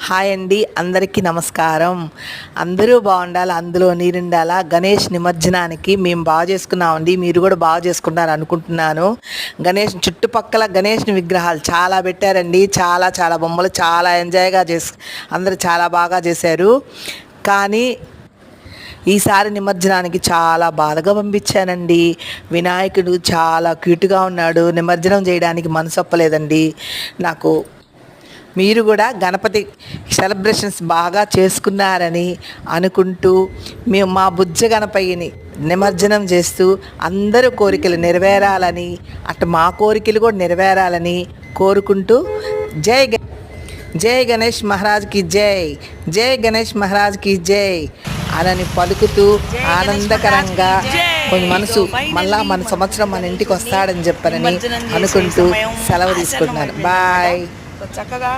Hi అండి, అందరికీ నమస్కారం. అందరూ బాగుండాలి, అందులో నీరుండాలా. గణేష్ నిమజ్జనానికి మేము బాగా చేసుకున్నామండి, మీరు కూడా బాగా చేసుకున్నారు అనుకుంటున్నాను. గణేష్ చుట్టుపక్కల గణేష్ విగ్రహాలు చాలా పెట్టారండి, చాలా చాలా బొమ్మలు, చాలా ఎంజాయ్గా అందరూ చాలా బాగా చేశారు. కానీ ఈసారి నిమజ్జనానికి చాలా బాధగా పంపించానండి. వినాయకుడు చాలా క్యూట్గా ఉన్నాడు, నిమజ్జనం చేయడానికి మనసు ఒప్పలేదండి నాకు. మీరు కూడా గణపతి సెలబ్రేషన్స్ బాగా చేసుకున్నారని అనుకుంటూ మేము మా బుజ్జ గణపయ్యని నిమజ్జనం చేస్తూ అందరూ కోరికలు నెరవేరాలని, అటు మా కోరికలు కూడా నెరవేరాలని కోరుకుంటూ జై గణేష్ మహారాజ్కి జై, జై గణేష్ మహారాజ్కి జై అని పలుకుతూ ఆనందకరంగా కొంచెం మనసు మళ్ళా మన సంవత్సరం మన ఇంటికి వస్తాడని చెప్పారని అనుకుంటూ సెలవు తీసుకుంటున్నాను. బాయ్. చక్కగా